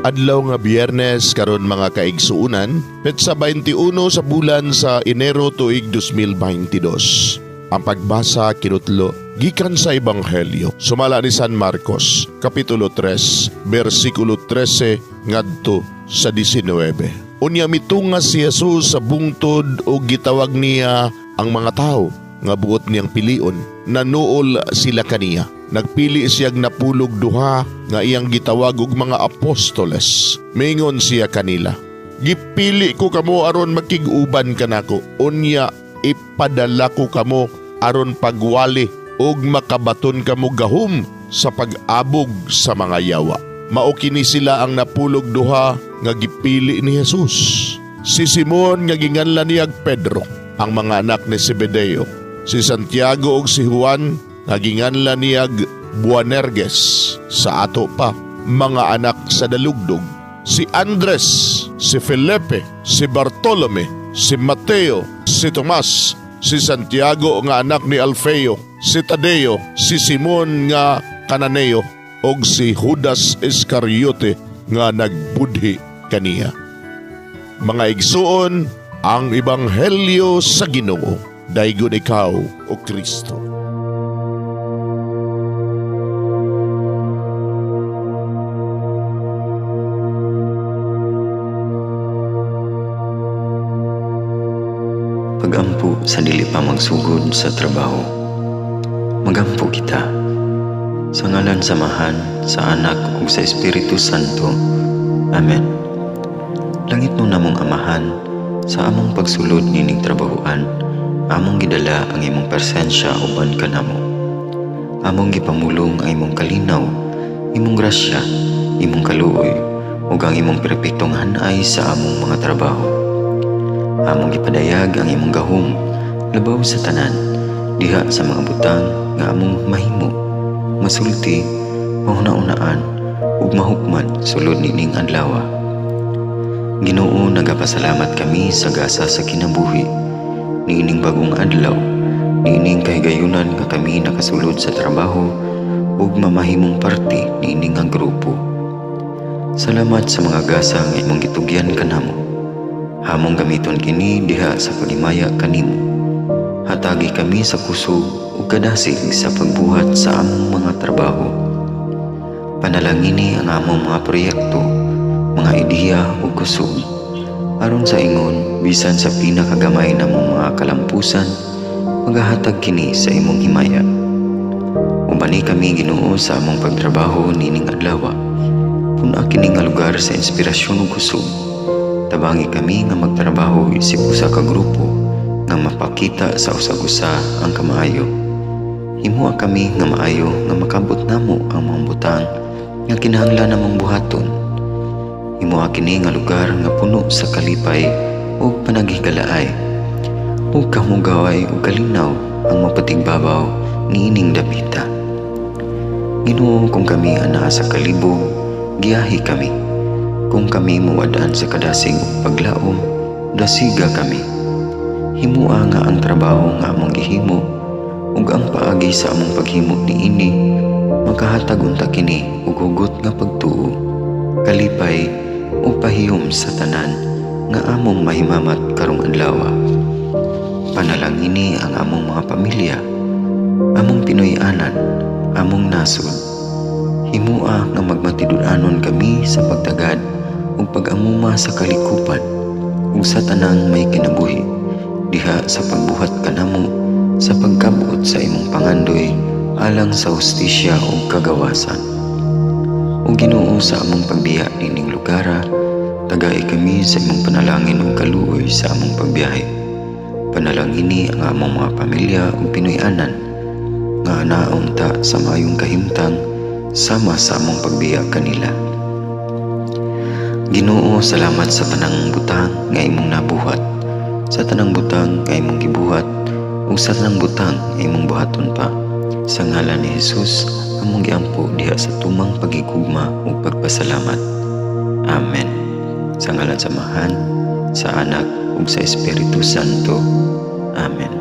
Adlaw nga Biyernes karon mga kaigsuunan, petsa 21 sa bulan sa Enero tuig 2022. Ang pagbasa kinutlo gikan sa Ebanghelyo sumala ni San Marcos, kapitulo 3, bersikulo 13 ngadto sa 19. Unya mitunga si Jesus sa bungtod o gitawag niya ang mga tao nga buot niyang pilion. Nanuol sila kaniya. Nagpili siyag napulog duha nga iyang gitawag og mga apostoles. Mingon siya kanila, "Gipili ko kamo aron makig-uban kanako. Unya ipadala ko kamo aron pagwali og makabaton kamo gahom sa pag-abog sa mga yawa." Mao kini sila ang napulog duha nga gipili ni Jesus. Si Simon nga ginganlan niya Pedro, ang mga anak ni Zebedeo, si Santiago ug si Juan nga ginganlan niya Boanerges, sa ato pa mga anak sa dalugdog, si Andres, si Felipe, si Bartolome, si Mateo, si Tomas, si Santiago nga anak ni Alfeo, si Tadeo, si Simon nga Cananeo, og si Judas Iscariote nga nagbudhi kaniya. Mga igsuon, ang Ebanghelyo sa Ginoo. Daygon ikaw, o Kristo. Pagampo sa dili pa magsugod sa trabaho. Magampo kita sa ngalan samahan sa Anak ug sa Espiritu Santo. Amen. Langit mo namong Amahan, sa among pagsulod nining trabahoan, among gidala ang imong presensya uban kanamo. Among gipamulong ang imong kalinaw, imong grasya, imong kaluoy, ug ang imong perpektong hanay sa among mga trabaho. Among gipadayag ang imong gahom labaw sa tanan, diha sa mga butang nga among mahimo, masulti, mahuna-unaan, ug mahukman sulod nining adlaw. Ginoo, nagapasalamat kami sa gasa sa kinabuhi, niining bagong adlaw, niining kahigayunan nga kami nakasulod sa trabaho ug mamahimong parte niining nga grupo. Salamat sa mga gasa nga imong gitugyan kanamo. Hamong gamiton kini diha sa pagimaya kanimo. Hatagi kami sa kusog ug kadasig sa pagbuhat sa among mga trabaho. Panalangini ang among mga proyekto, mga ideya ug kusog, aron sa ingon bisan sa pinakagamay namong mga kalampusan, magahatag kini sa imong himaya. Ubani kami Ginoo sa among pagtrabaho nining adlaw. Puna kini nga lugar sa inspirasyon ug kusog. Tabangi kami nga magtrabaho isip usa ka grupo nga mapakita sa usag-usa ang kamaayo. Himuha kami nga maayo nga makabot namo ang mga butang nga kinahanglan namong buhaton. Himuha kini nga lugar nga puno sa kalipay ug panaghigalaay. Ug kamugaway ug kalinaw ang mapatigbabaw niining dapita. Ginoo, kung kami anaa sa kalibog, giyahi kami. Kung kami muwadaan sa kadasig ug paglaom, dasiga kami. Himua nga ang trabaho nga among gihimo ug ang paagi sa among paghimo niini makahatag unta kini ug hugot nga pagtuo, kalipay ug pahiyom sa tanan nga among mahimamat karong adlaw. Panalangini ang among mga pamilya, among Pinoy-anan, among nasod. Himua nga magmatidud-anon kami sa pagtagad ug pag-amuma sa kalikupan ug sa tanang may kinabuhi, diha sa pagbuhat kanamo sa pagkabuot sa imong pangandoy alang sa hustisya ug kagawasan. O Ginoo, sa among pagbiya nining lugara, tagay kami sa imong panalangin ug kaluoy sa among pagbiyahe. Panalangini ang among mga pamilya ug Pinoy-anan nga anaon ta sa maayong kahimtang sama sa among pagbiya kanila. Ginoo, salamat sa tanang butang nga imong nabuhat, sa tanang butang nga imong gibuhat, ug sa tanang butang nga imong buhaton pa. Sa ngalan ni Jesus, among giampo diha sa tumang pagigugma ug pagpasalamat. Amen. Sa ngalan samahan, sa Anak ug sa Espiritu Santo. Amen.